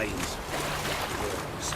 stains. Worms.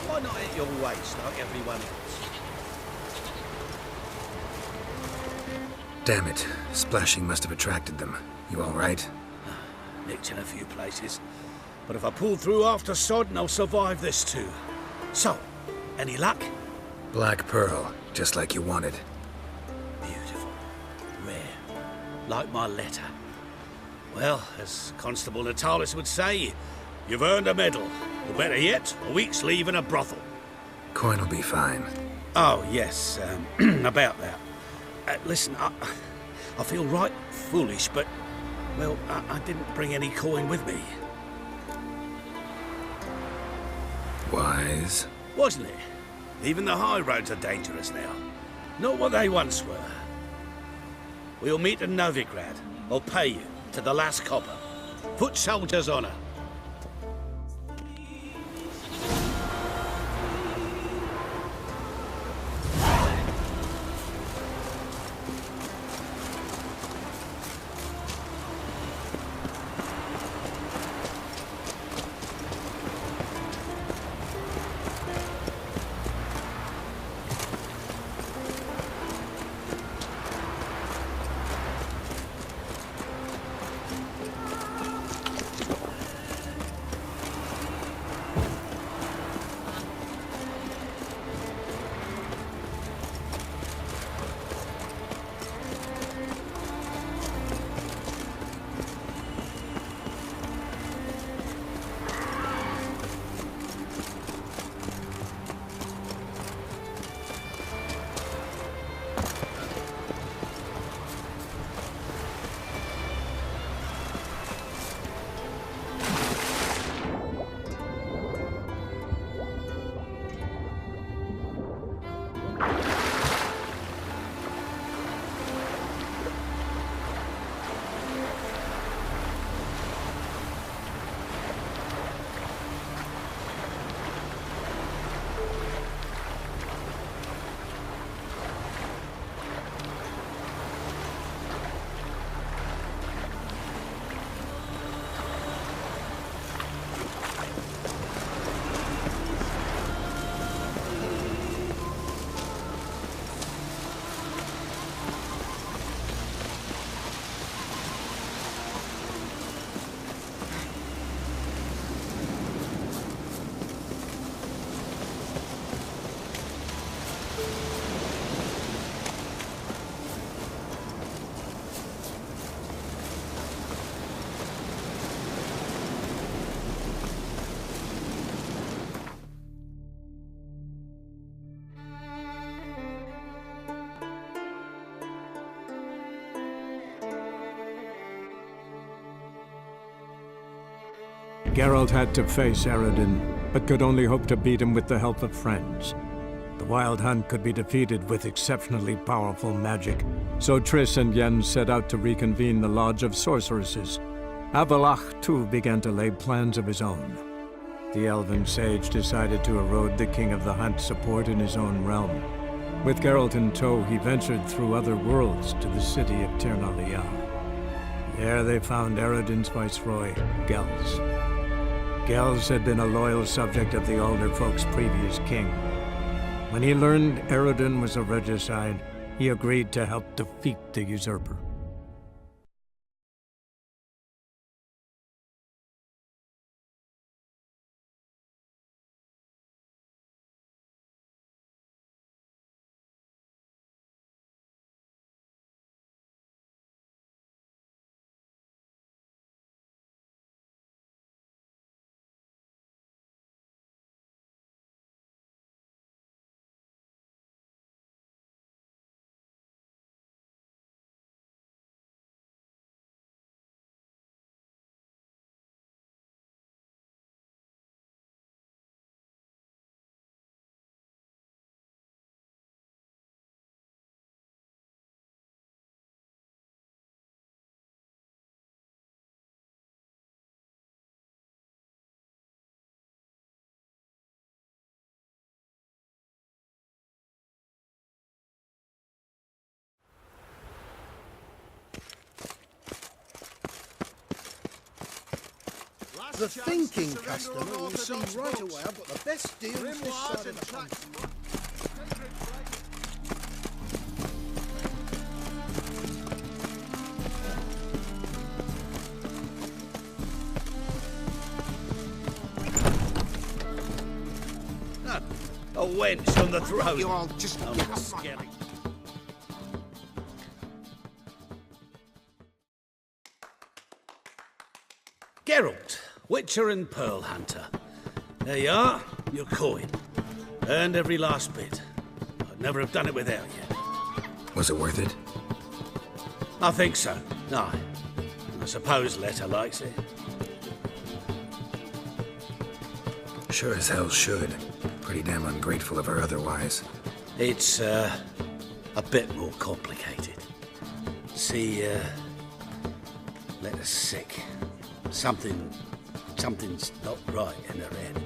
Why not at your waist like everyone else? Damn it. Splashing must have attracted them. You all right? Nicked in a few places. But if I pull through after Sodden, I'll survive this too. So, any luck? Black pearl, just like you wanted. Beautiful. Rare. Like my letter. Well, as Constable Natalis would say, you've earned a medal. Or better yet, a week's leave in a brothel. Coin will be fine. Oh, yes, about that. Listen, I feel right foolish, but, well, I didn't bring any coin with me. Wise. Wasn't it? Even the high roads are dangerous now. Not what they once were. We'll meet in Novigrad. I'll pay you, to the last copper. Foot soldier's honor. Geralt had to face Eredin, but could only hope to beat him with the help of friends. The Wild Hunt could be defeated with exceptionally powerful magic, so Triss and Yen set out to reconvene the Lodge of Sorceresses. Avalach, too, began to lay plans of his own. The elven sage decided to erode the King of the Hunt's support in his own realm. With Geralt in tow, he ventured through other worlds to the city of Tir na There they found Eredin's viceroy, Gels. Gels had been a loyal subject of the Alder Folk's previous king. When he learned Eredin was a regicide, he agreed to help defeat the usurper. The thinking customer will see right away I've got the best deals this side of the country. A wench on the throne. You all just get Scary. Geralt, Witcher and Pearl Hunter. There you are, your coin. Earned every last bit. I'd never have done it without you. Was it worth it? I think so. Aye. I suppose Letta likes it. Sure as hell should. Pretty damn ungrateful of her otherwise. It's, a bit more complicated. See, Letta's sick. Something's not right in her head.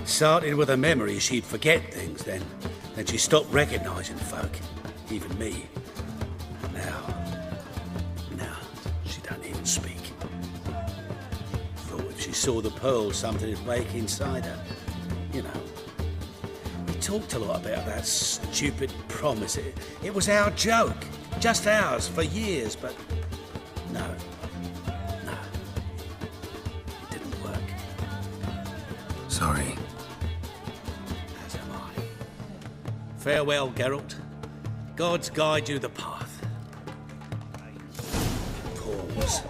Started with a memory she'd forget things, then she stopped recognizing folk, even me. Now, she don't even speak. Thought if she saw the pearl, something would wake inside her. You know. We talked a lot about that stupid promise. It was our joke. Just ours for years, but no. Sorry. As am I. Farewell, Geralt. Gods guide you the path. Pause.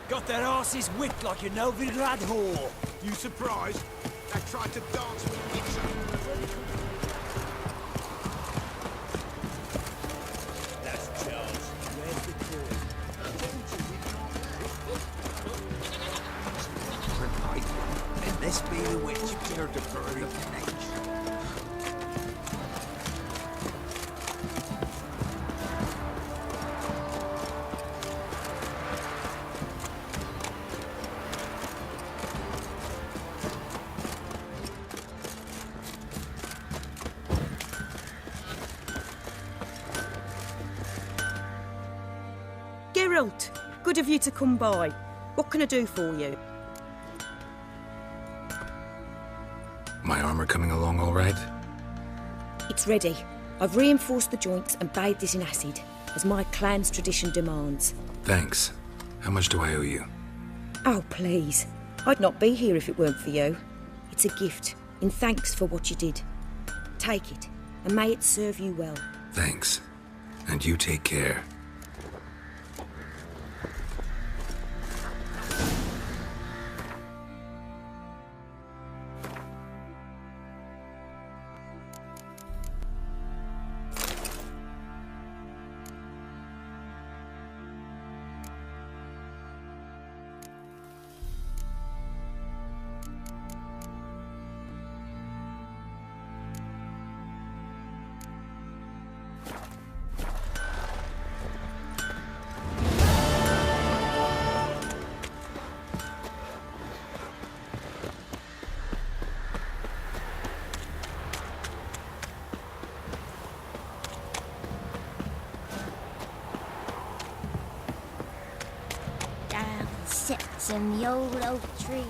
Got their asses whipped like a Novigrad whore. You surprised? They tried to dance with each other. Let's be the witch. They're the bird of nature. Geralt, good of you to come by. What can I do for you? My armor coming along all right? It's ready. I've reinforced the joints and bathed it in acid, as my clan's tradition demands. Thanks. How much do I owe you? Oh, please. I'd not be here if it weren't for you. It's a gift, in thanks for what you did. Take it, and may it serve you well. Thanks. And you take care. Down sits in the old oak tree,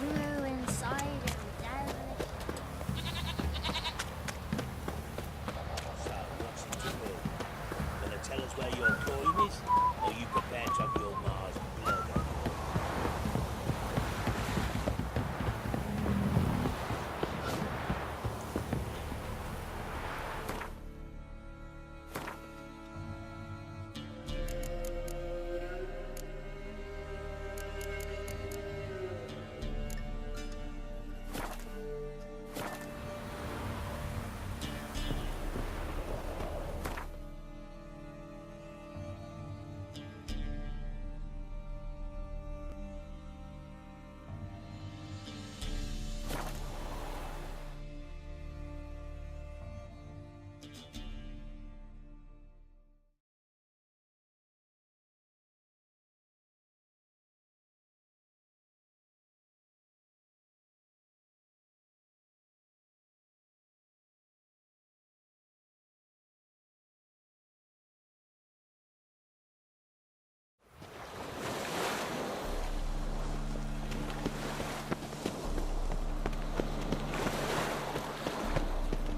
grew inside of the desert. So, what's it to do? Gonna tell us where your coin is? Or you prepare to have your Mars blood on you?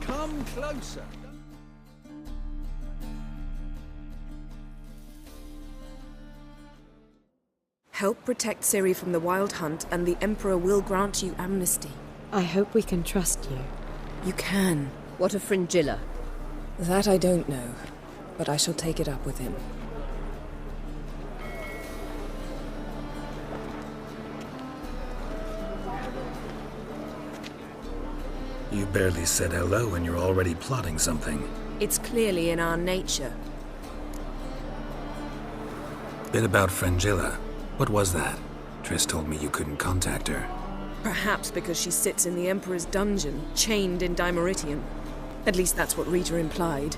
Come closer. Help protect Ciri from the Wild Hunt, and the Emperor will grant you amnesty. I hope we can trust you. You can. What of Fringilla? That I don't know, but I shall take it up with him. You barely said hello and you're already plotting something. It's clearly in our nature. Bit about Fringilla. What was that? Triss told me you couldn't contact her. Perhaps because she sits in the Emperor's dungeon, chained in Dimeritium. At least that's what Rita implied.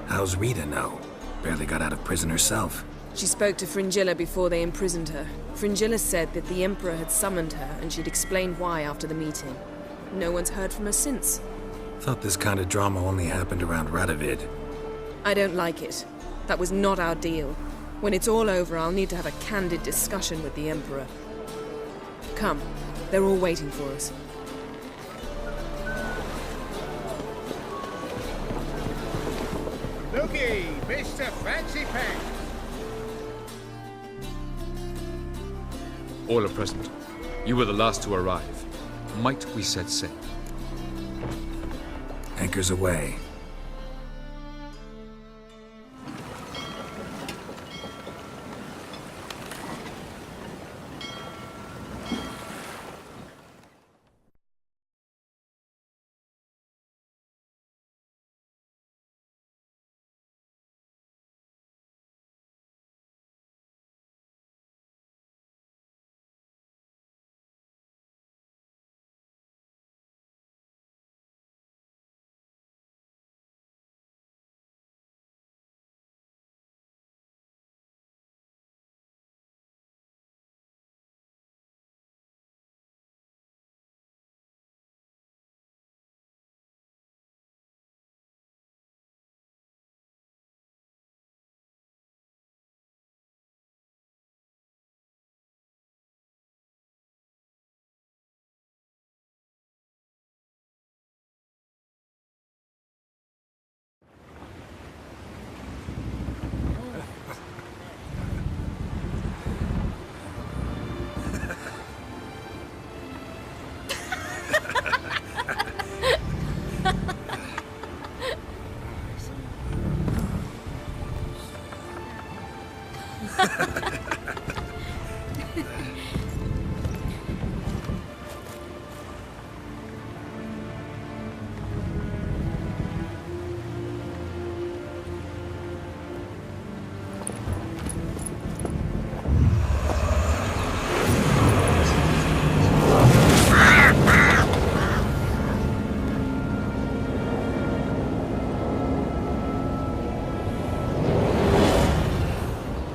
How's Rita know? Barely got out of prison herself. She spoke to Fringilla before they imprisoned her. Fringilla said that the Emperor had summoned her, and she'd explained why after the meeting. No one's heard from her since. Thought this kind of drama only happened around Radovid. I don't like it. That was not our deal. When it's all over, I'll need to have a candid discussion with the Emperor. Come, they're all waiting for us. Looky, Mr. Fancy Pants. All are present. You were the last to arrive. Might we set sail? Anchors away.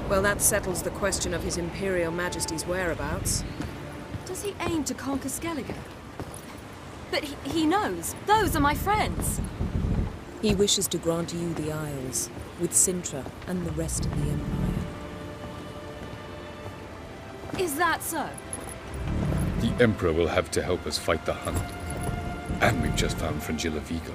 Well, that settles the question of His Imperial Majesty's whereabouts. Does he aim to conquer Skellige? But he knows. Those are my friends. He wishes to grant you the Isles, with Sintra and the rest of the Empire. Is that so? The Emperor will have to help us fight the Hunt. And we've just found Fringilla Vigo.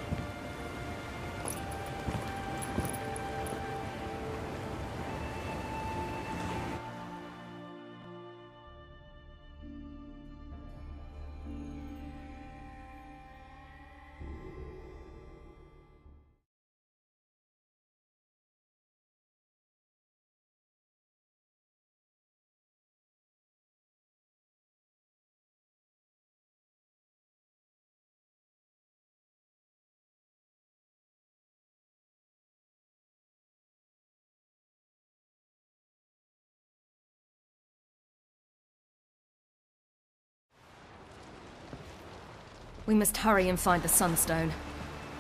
We must hurry and find the Sunstone.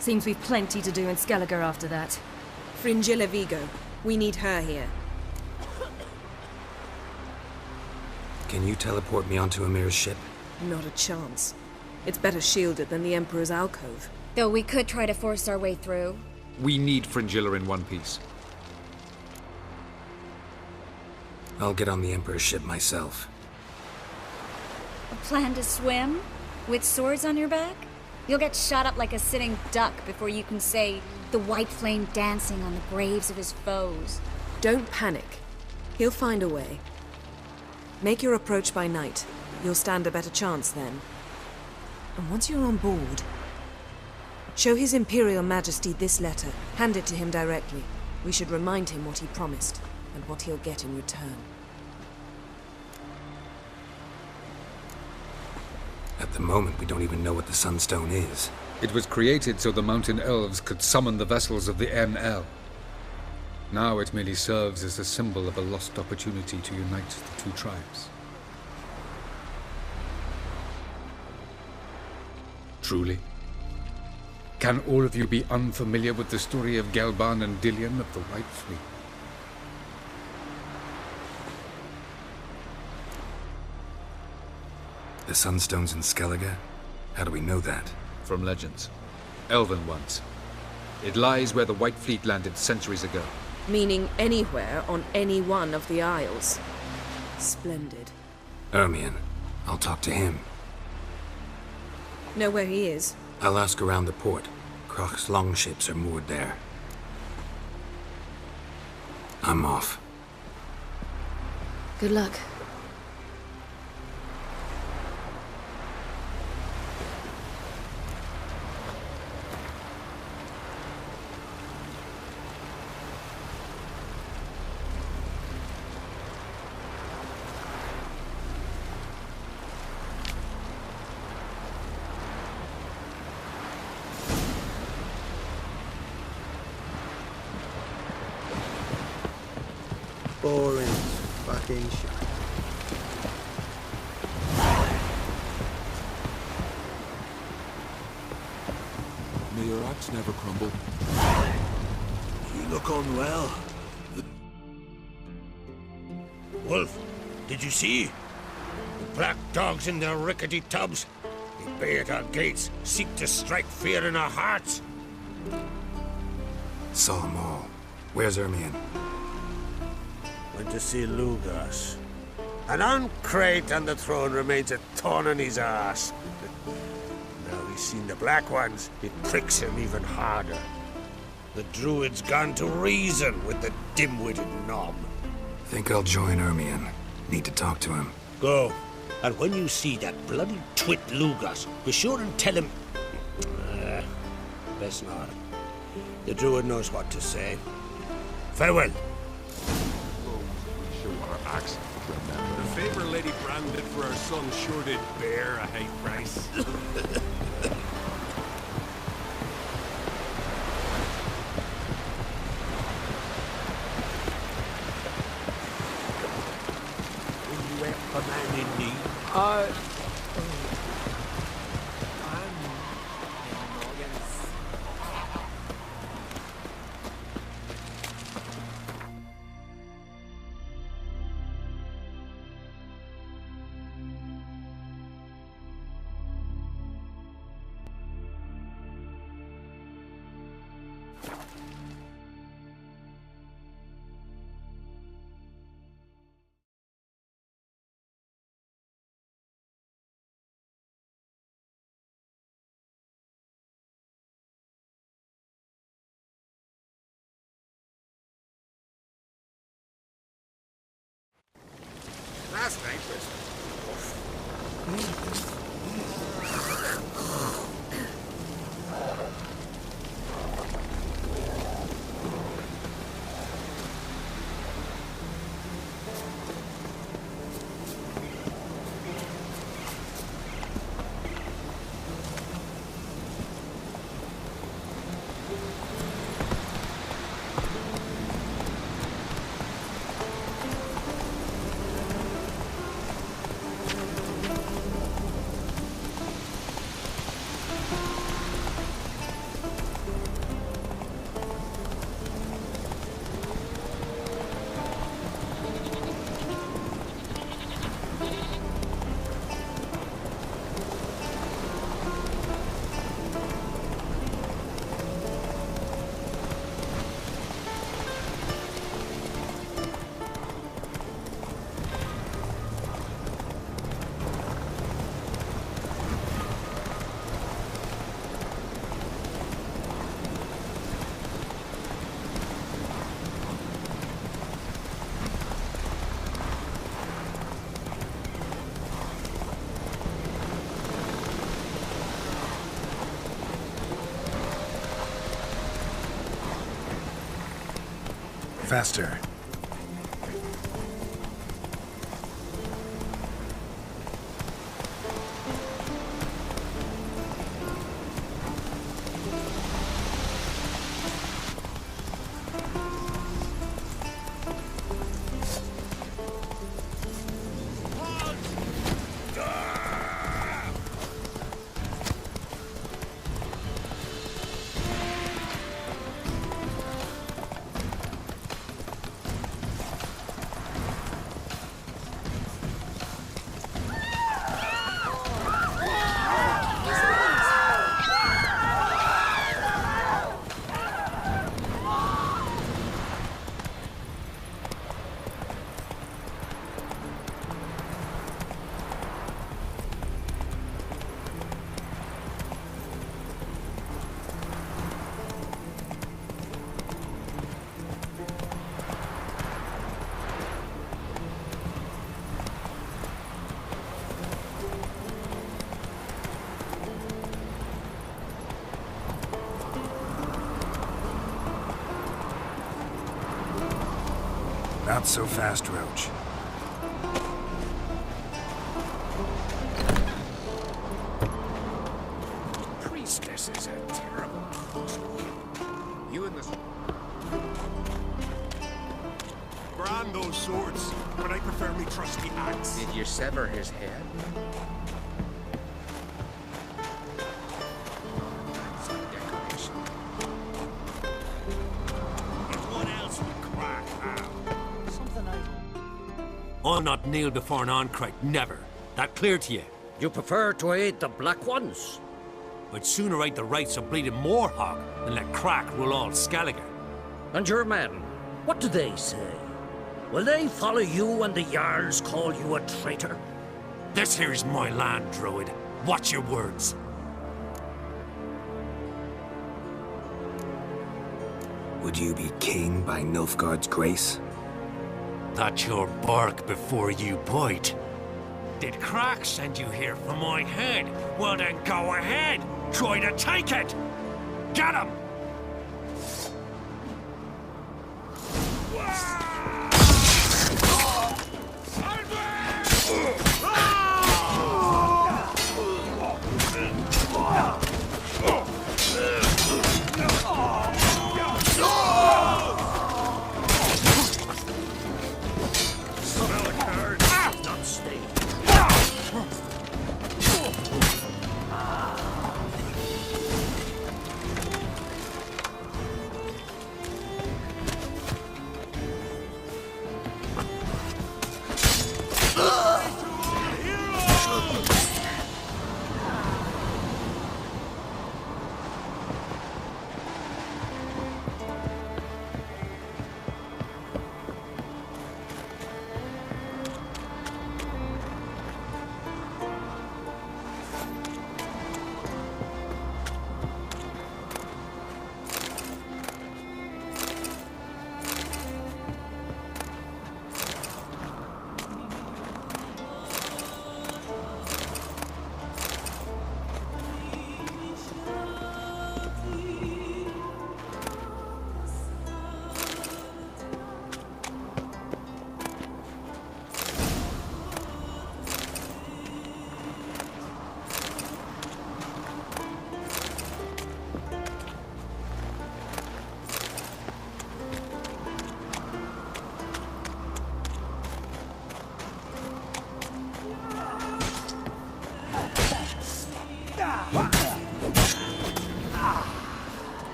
Seems we've plenty to do in Skellige after that. Fringilla Vigo. We need her here. Can you teleport me onto Amir's ship? Not a chance. It's better shielded than the Emperor's alcove. Though we could try to force our way through. We need Fringilla in one piece. I'll get on the Emperor's ship myself. A plan to swim? With swords on your back? You'll get shot up like a sitting duck before you can say the white flame dancing on the graves of his foes. Don't panic. He'll find a way. Make your approach by night. You'll stand a better chance then. And once you're on board, show His Imperial Majesty this letter. Hand it to him directly. We should remind him what he promised, and what he'll get in return. At the moment, we don't even know what the Sunstone is. It was created so the Mountain Elves could summon the vessels of the NL. Now it merely serves as a symbol of a lost opportunity to unite the two tribes. Truly? Can all of you be unfamiliar with the story of Gelban and Dillion of the White Fleet? The Sunstone's in Skellige? How do we know that? From legends. Elven ones. It lies where the White Fleet landed centuries ago. Meaning anywhere on any one of the Isles. Splendid. Ermion. I'll talk to him. Know where he is? I'll ask around the port. Krach's longships are moored there. I'm off. Good luck. Boring fucking shit. May your axe never crumble. You look unwell. Wolf, did you see? The black dogs in their rickety tubs. They bay at our gates, seek to strike fear in our hearts. Saw them all. Where's Ermion? Went to see Lugas. An uncrate on the throne remains a thorn in his ass. Now he's seen the Black Ones, it pricks him even harder. The Druid's gone to reason with the dim-witted knob. Think I'll join Ermion. Need to talk to him. Go. And when you see that bloody twit Lugas, be sure and tell him... best not. The Druid knows what to say. Farewell. axe. Remember? The favor Lady Brand did for our son sure did bear a high price. Will you help a man in need? Last night was... Faster. Not so fast, Roach. Priestess is a terrible... You and this... Brand those swords, but I prefer me trusty axe. Did you sever his head? I'll not kneel before an Oncrite, never. That clear to you? You prefer to aid the Black Ones? I'd sooner aid the rights of bleeding Moorhog than let Crack rule all Skellige. And your men, what do they say? Will they follow you when the Jarls call you a traitor? This here's my land, Druid. Watch your words. Would you be king by Nilfgaard's grace? That's your bark before you bite. Did Crack send you here for my head? Well then go ahead! Try to take it! Get him!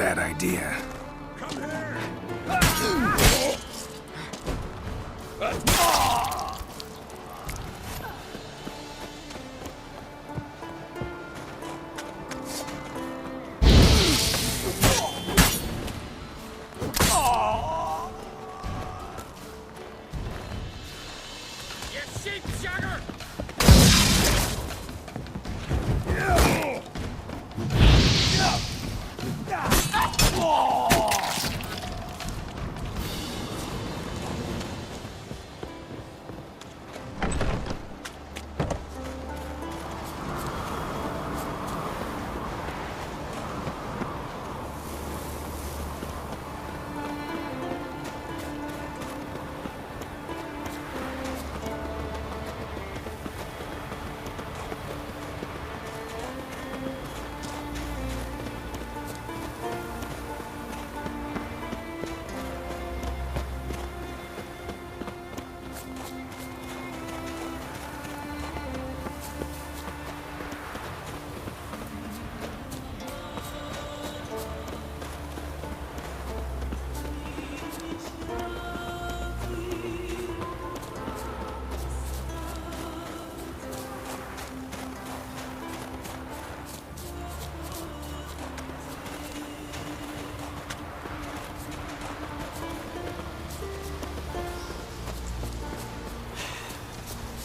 Bad idea.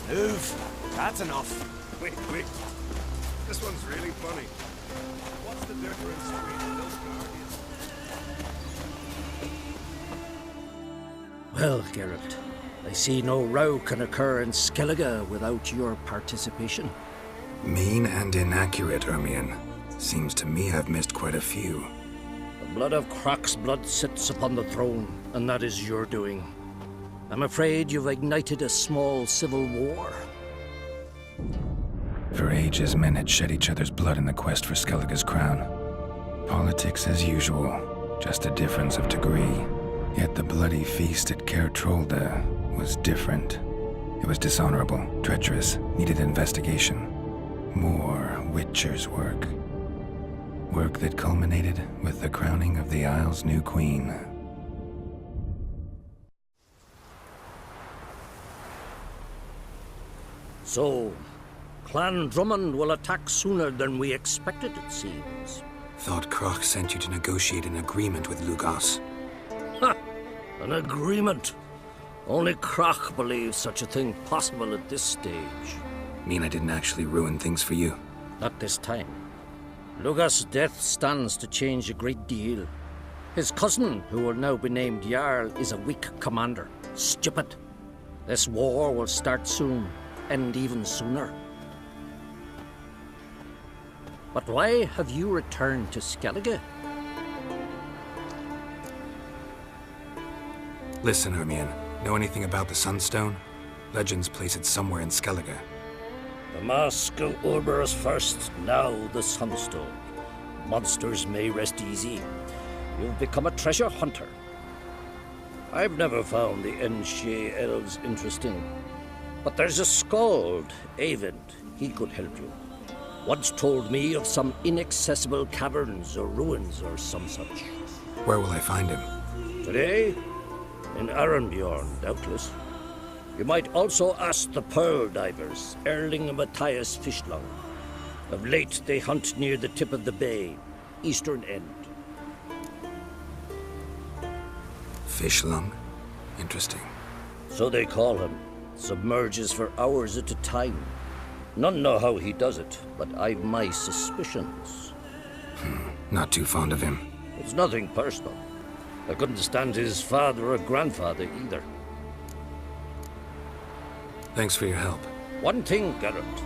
Move. That's enough. Wait. This one's really funny. What's the difference between those guardians? Well, Geralt, I see no row can occur in Skellige without your participation. Mean and inaccurate, Ermion. Seems to me I've missed quite a few. The blood of Croc's blood sits upon the throne, and that is your doing. I'm afraid you've ignited a small civil war. For ages, men had shed each other's blood in the quest for Skellige's crown. Politics as usual, just a difference of degree. Yet the bloody feast at Caer Trolda was different. It was dishonorable, treacherous, needed investigation. More Witcher's work. Work that culminated with the crowning of the Isle's new queen. So, Clan Drummond will attack sooner than we expected, it seems. Thought Croc sent you to negotiate an agreement with Lugos. Ha! An agreement? Only Croc believes such a thing possible at this stage. Mean I didn't actually ruin things for you? Not this time. Lugos' death stands to change a great deal. His cousin, who will now be named Jarl, is a weak commander. Stupid. This war will start soon, end even sooner. But why have you returned to Skellige? Listen, Ermion. Know anything about the Sunstone? Legends place it somewhere in Skellige. The Mask of Urberus first, now the Sunstone. Monsters may rest easy. You've become a treasure hunter. I've never found the Enshe elves interesting. But there's a skald, Eyvind. He could help you. Once told me of some inaccessible caverns or ruins or some such. Where will I find him? Today? In Arenbjorn, doubtless. You might also ask the Pearl Divers, Erling and Matthias Fishlung. Of late, they hunt near the tip of the bay, eastern end. Fishlung? Interesting. So they call him. Submerges for hours at a time. None know how he does it, but I've my suspicions. Not too fond of him. It's nothing personal. I couldn't stand his father or grandfather either. Thanks for your help. One thing, Geralt.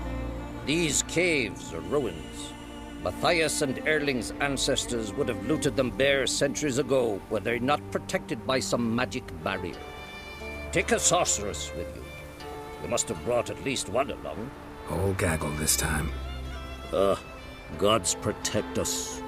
These caves are ruins. Matthias and Erling's ancestors would have looted them bare centuries ago were they not protected by some magic barrier. Take a sorceress with you. You must have brought at least one along. Whole gaggle this time. Gods protect us.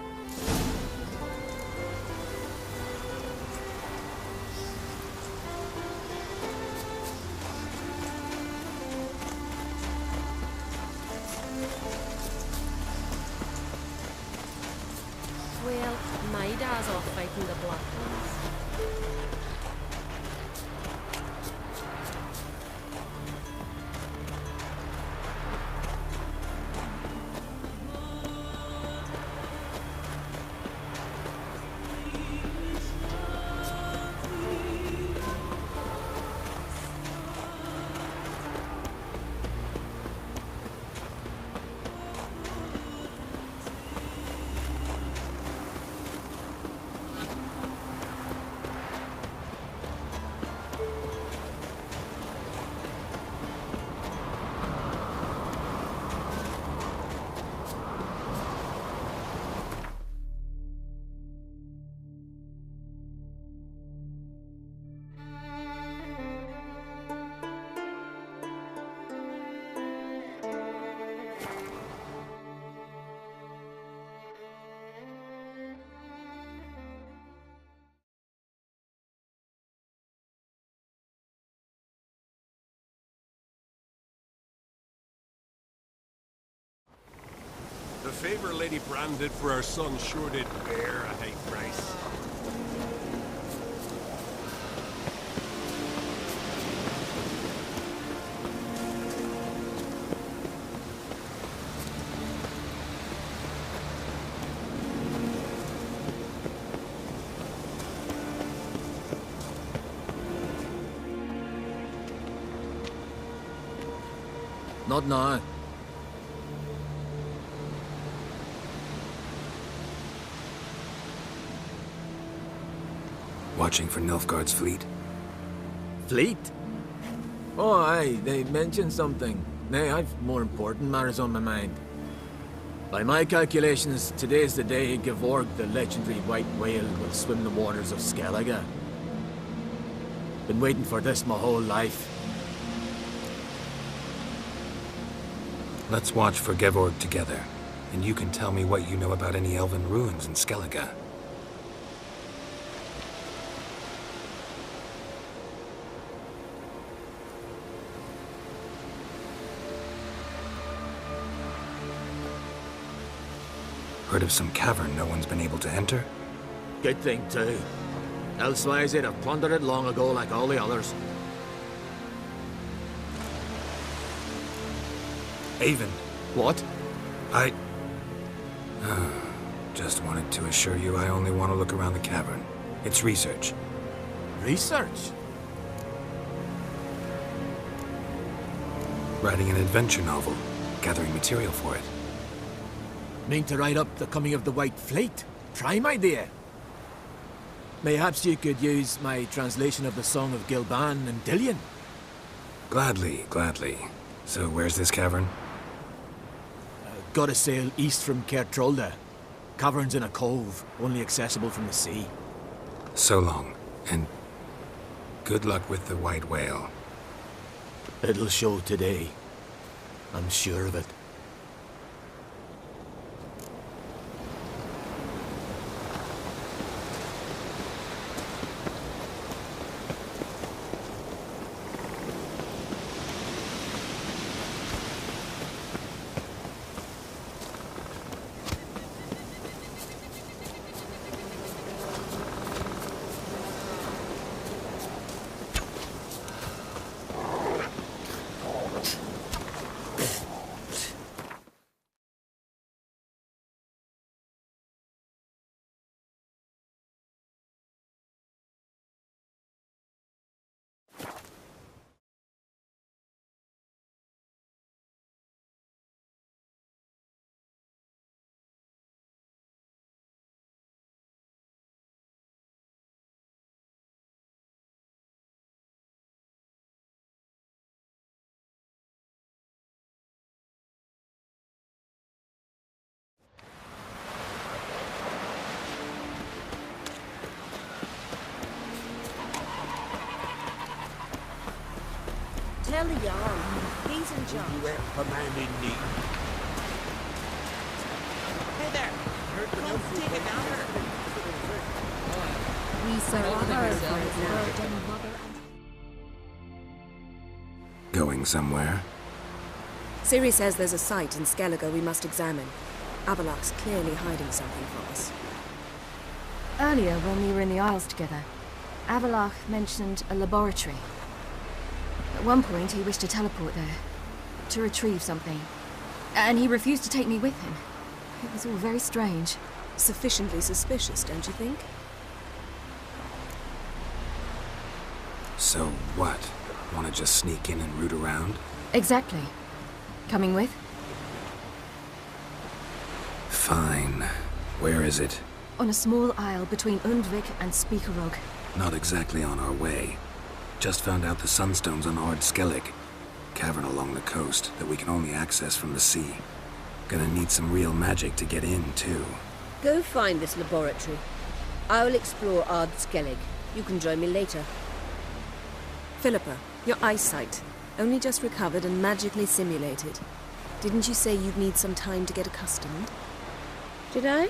We'll Well, my dad's off fighting the Black Ones. The favor Lady Brand did for our son sure did bear a high price. Not now. Watching for Nilfgaard's fleet? Fleet? Oh, aye, they mentioned something. Nay, I've more important matters on my mind. By my calculations, today's the day Gevorg, the legendary white whale, will swim the waters of Skellige. Been waiting for this my whole life. Let's watch for Gevorg together, and you can tell me what you know about any elven ruins in Skellige. Heard of some cavern no one's been able to enter? Good thing, too. Elsewise, they'd have plundered it long ago like all the others. Avon. What? I... just wanted to assure you I only want to look around the cavern. It's research. Research? Writing an adventure novel. Gathering material for it. Mean to write up the coming of the White Fleet? Prime idea. Mayhaps you could use my translation of the Song of Gilban and Dillion? Gladly, gladly. So where's this cavern? Gotta sail east from Caer Trolda. Cavern's in a cove, only accessible from the sea. So long, and good luck with the white whale. It'll show today. I'm sure of it. Tell the Jarl. He's in charge. You ain't commanding me. Hey there. Come take it down her. We Going somewhere? Ciri says there's a site in Skellige we must examine. Abalak's clearly hiding something from us. Earlier, when we were in the Isles together, Avalach mentioned a laboratory. At one point, he wished to teleport there, to retrieve something. And he refused to take me with him. It was all very strange. Sufficiently suspicious, don't you think? So what? Want to just sneak in and root around? Exactly. Coming with? Fine. Where is it? On a small isle between Undvik and Speakerog. Not exactly on our way. Just found out the sunstone's on Ard Skellig. Cavern along the coast that we can only access from the sea. Gonna need some real magic to get in, too. Go find this laboratory. I will explore Ard Skellig. You can join me later. Philippa, your eyesight. Only just recovered and magically simulated. Didn't you say you'd need some time to get accustomed? Did I?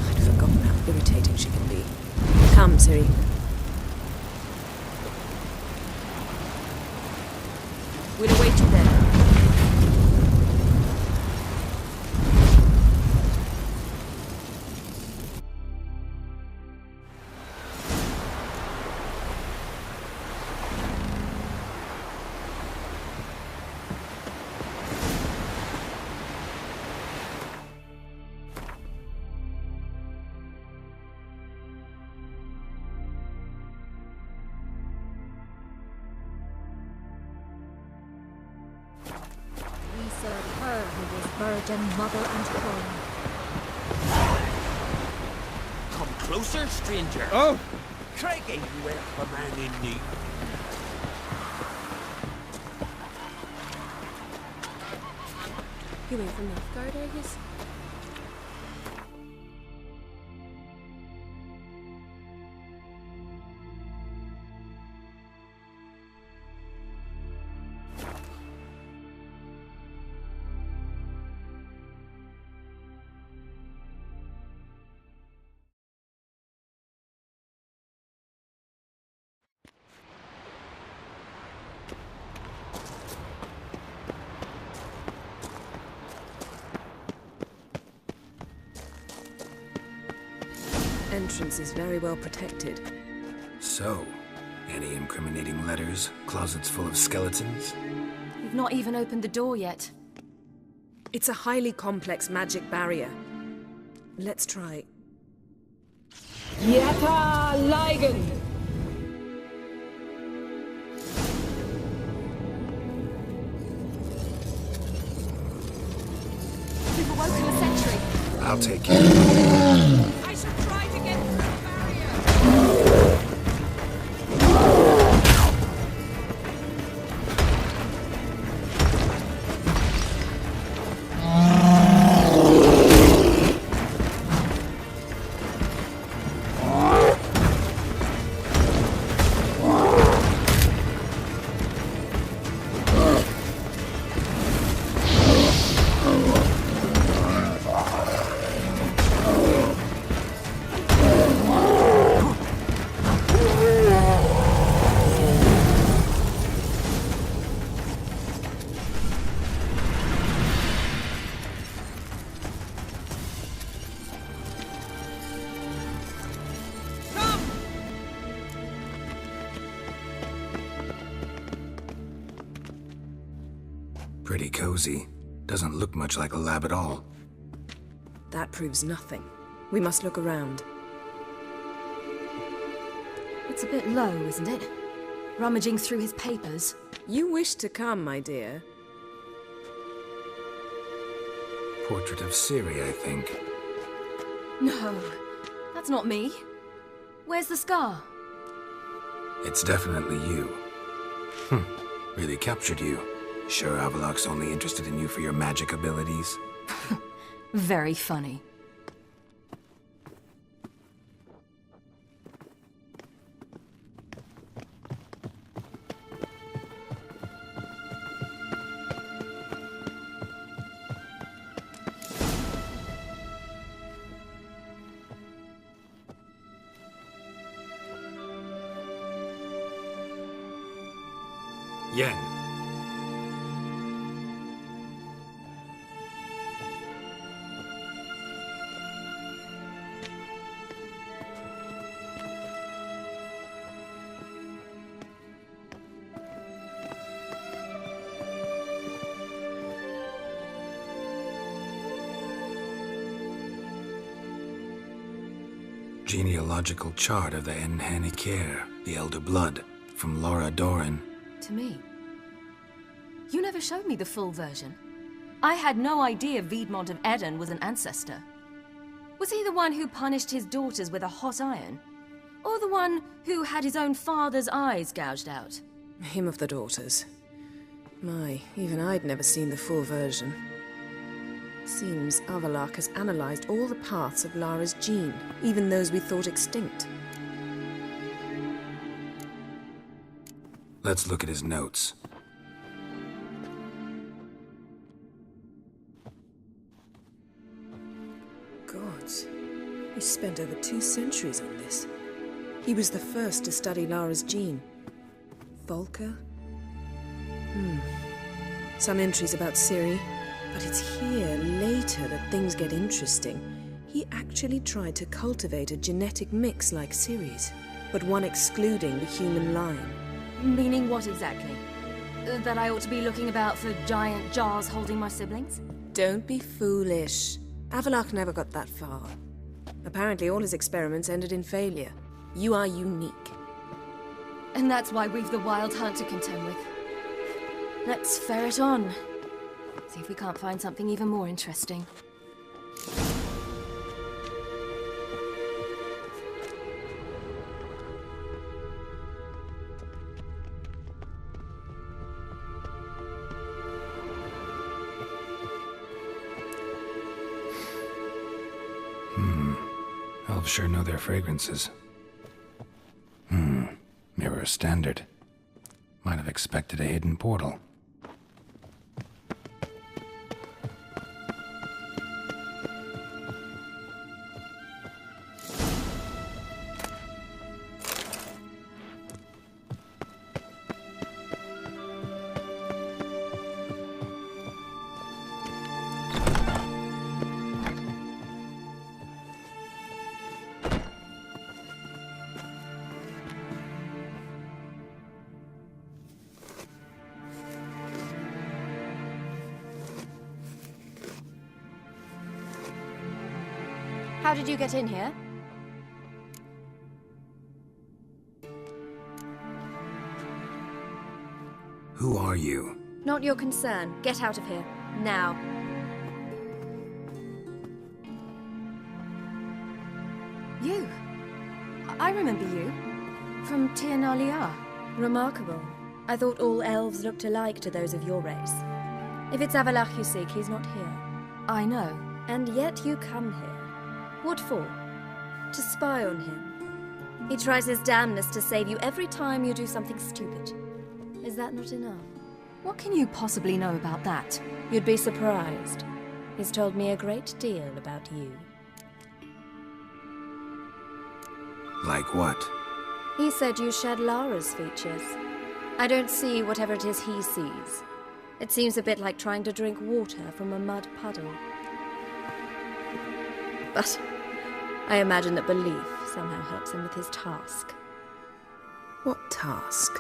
I'd forgotten how irritating she can be. Come, Ciri. We'll await you there. We serve her who was virgin, mother, and queen. Come closer, stranger. Oh! Craig ain't you a man in need. You ain't from Nilfgaard, are you? Entrance is very well protected. So, any incriminating letters? Closets full of skeletons? We've not even opened the door yet. It's a highly complex magic barrier. Let's try. Yata Ligen! We've awoken a sentry. I'll take care of it. I should try to get through the barrier. Pretty cozy. Doesn't look much like a lab at all. That proves nothing. We must look around. It's a bit low, isn't it? Rummaging through his papers. You wish to come, my dear. Portrait of Ciri, I think. No, that's not me. Where's the scar? It's definitely you. Really captured you. Sure Avalok's only interested in you for your magic abilities? Very funny. Yen, Genealogical chart of the Enhanikir, the Elder Blood, from Laura Doran. To me. You never showed me the full version. I had no idea Viedmont of Eden was an ancestor. Was he the one who punished his daughters with a hot iron? Or the one who had his own father's eyes gouged out? Him of the daughters. My, even I'd never seen the full version. Seems Avallac'h has analyzed all the paths of Lara's gene, even those we thought extinct. Let's look at his notes. Gods, he spent over 2 centuries on this. He was the first to study Lara's gene. Volker? Some entries about Ciri, but it's here, later, that things get interesting. He actually tried to cultivate a genetic mix like Ciri's, but one excluding the human line. Meaning what exactly? That I ought to be looking about for giant jars holding my siblings? Don't be foolish. Avallac'h never got that far. Apparently all his experiments ended in failure. You are unique. And that's why we've the Wild Hunt to contend with. Let's ferret on. See if we can't find something even more interesting. Elves sure know their fragrances. Mirror standard. Might have expected a hidden portal. How did you get in here? Who are you? Not your concern. Get out of here. Now. You. I remember you. From Tir na Liar. Remarkable. I thought all elves looked alike to those of your race. If it's Avallac'h you seek, he's not here. I know. And yet you come here. What for? To spy on him. He tries his damnedest to save you every time you do something stupid. Is that not enough? What can you possibly know about that? You'd be surprised. He's told me a great deal about you. Like what? He said you shared Lara's features. I don't see whatever it is he sees. It seems a bit like trying to drink water from a mud puddle. But I imagine that belief somehow helps him with his task. What task?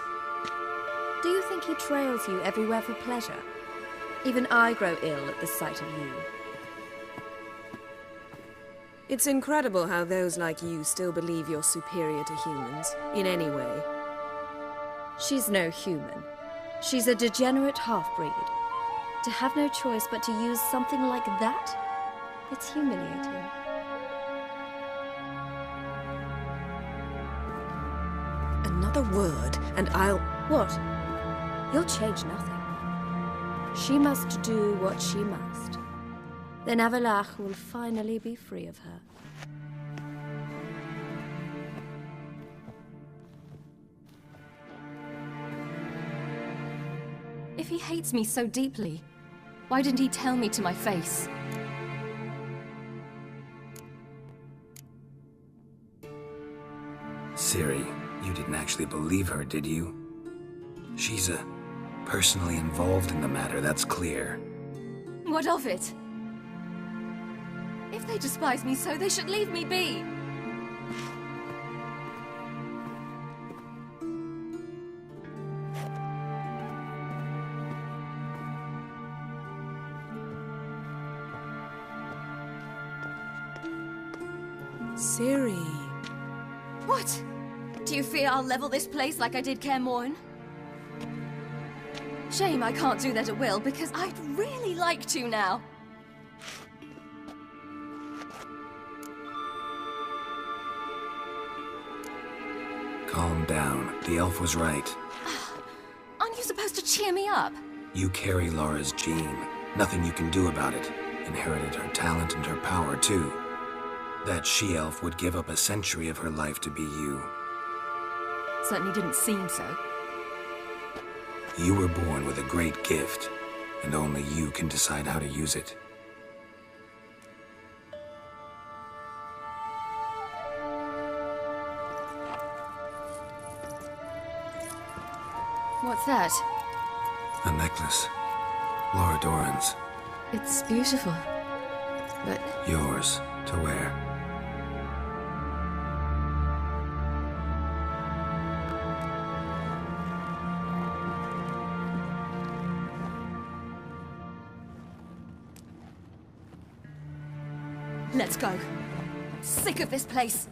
Do you think he trails you everywhere for pleasure? Even I grow ill at the sight of you. It's incredible how those like you still believe you're superior to humans, in any way. She's no human. She's a degenerate half-breed. To have no choice but to use something like that? It's humiliating. Another word, and I'll... What? You'll change nothing. She must do what she must. Then Avallac'h will finally be free of her. If he hates me so deeply, why didn't he tell me to my face? Ciri, you didn't actually believe her, did you? She's personally involved in the matter, that's clear. What of it? If they despise me so, they should leave me be. Ciri, What? Do you fear I'll level this place like I did Kaer Morhen? Shame I can't do that at will, because I'd really like to now. Calm down. The elf was right. Aren't you supposed to cheer me up? You carry Laura's gene. Nothing you can do about it. Inherited her talent and her power, too. That she-elf would give up a century of her life to be you. Certainly didn't seem so. You were born with a great gift, and only you can decide how to use it. What's that? A necklace. Laura Doran's. It's beautiful, but... Yours to wear. Let's go. I'm sick of this place.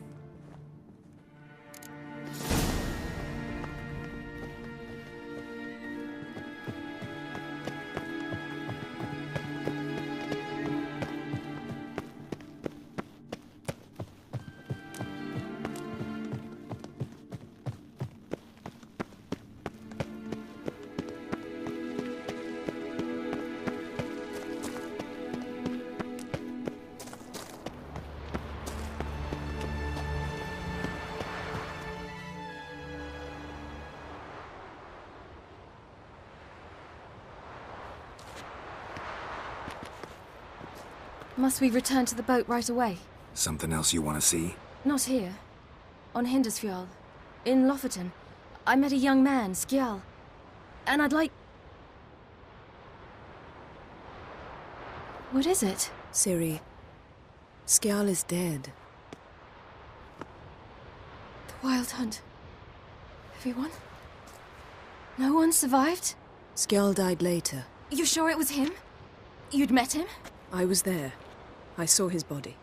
Must we return to the boat right away? Something else you want to see? Not here. On Hindersfjall. In Lofoten. I met a young man, Skjal. And I'd like... What is it? Ciri, Skjal is dead. The Wild Hunt. Everyone? No one survived? Skjal died later. You sure it was him? You'd met him? I was there. I saw his body.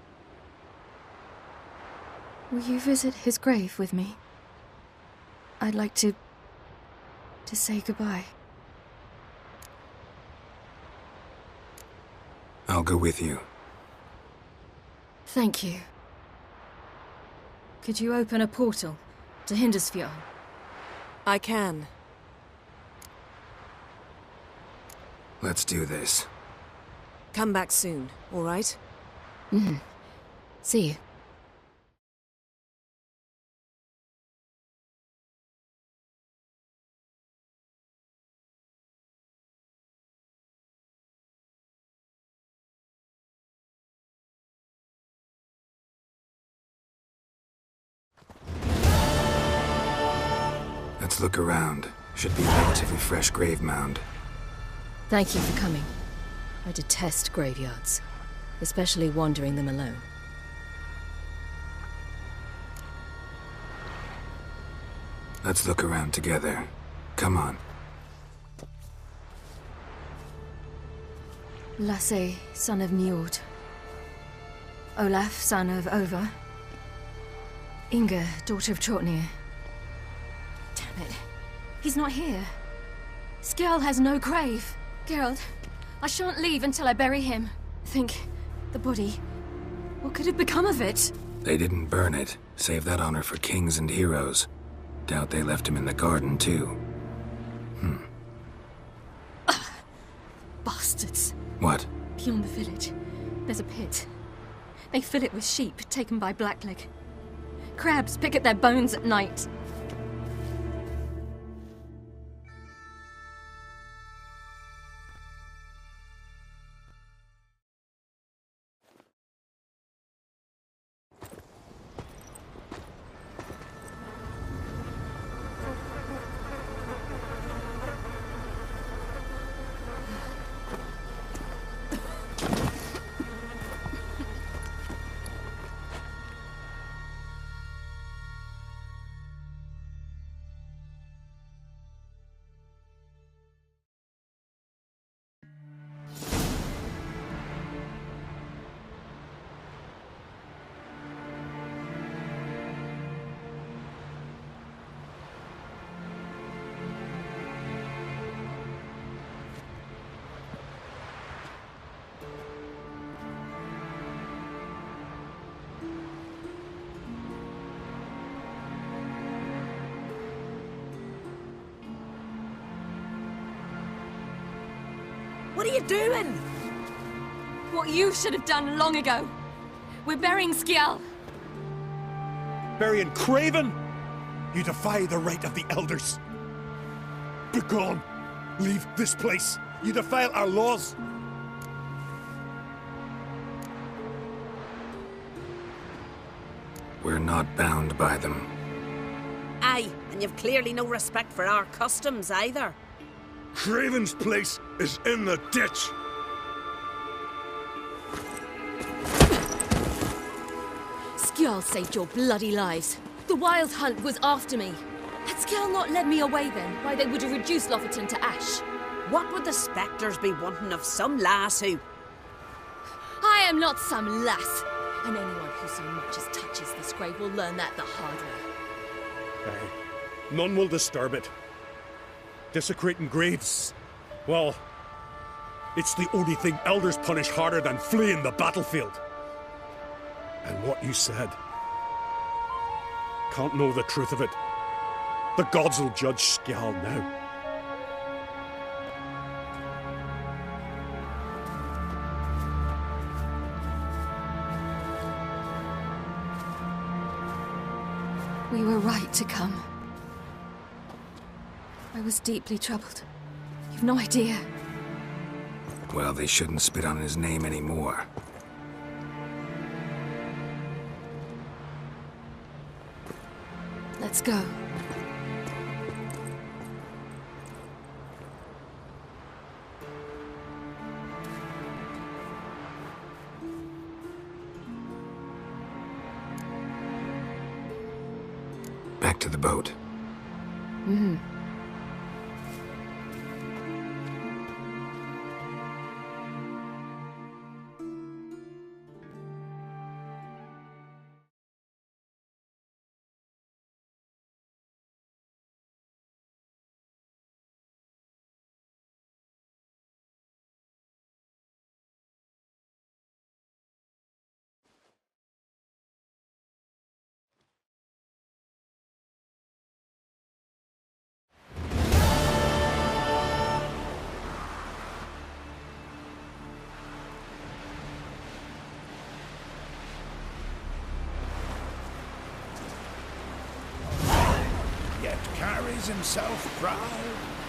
Will you visit his grave with me? I'd like to say goodbye. I'll go with you. Thank you. Could you open a portal to Hindersfjall? I can. Let's do this. Come back soon, all right? Mm-hmm. See you. Let's look around. Should be a relatively fresh grave mound. Thank you for coming. I detest graveyards, especially wandering them alone. Let's look around together. Come on. Lasse, son of Njord. Olaf, son of Over. Inga, daughter of Trotnir. Damn it. He's not here. Skjal has no grave. Geralt, I shan't leave until I bury him. Think, the body. What could have become of it? They didn't burn it. Save that honor for kings and heroes. Doubt they left him in the garden, too. Bastards. What? Beyond the village, there's a pit. They fill it with sheep taken by Blackleg. Crabs pick at their bones at night. What are you doing? What you should have done long ago. We're burying Skjall. Burying Craven? You defy the right of the elders. Begone! Leave this place! You defile our laws! We're not bound by them. Aye, and you've clearly no respect for our customs either. Craven's place is in the ditch! Skjall saved your bloody lives. The Wild Hunt was after me. Had Skjall not led me away then, why they would have reduced Lofoten to ash. What would the spectres be wanting of some lass who... I am not some lass. And anyone who so much as touches this grave will learn that the hard way. Aye. None will disturb it. Desecrating graves, well, it's the only thing elders punish harder than fleeing the battlefield. And what you said, can't know the truth of it. The gods will judge Skjall now. We were right to come. I was deeply troubled. You've no idea. Well, they shouldn't spit on his name anymore. Let's go. Back to the boat. Mm-hmm. Yet carries himself proud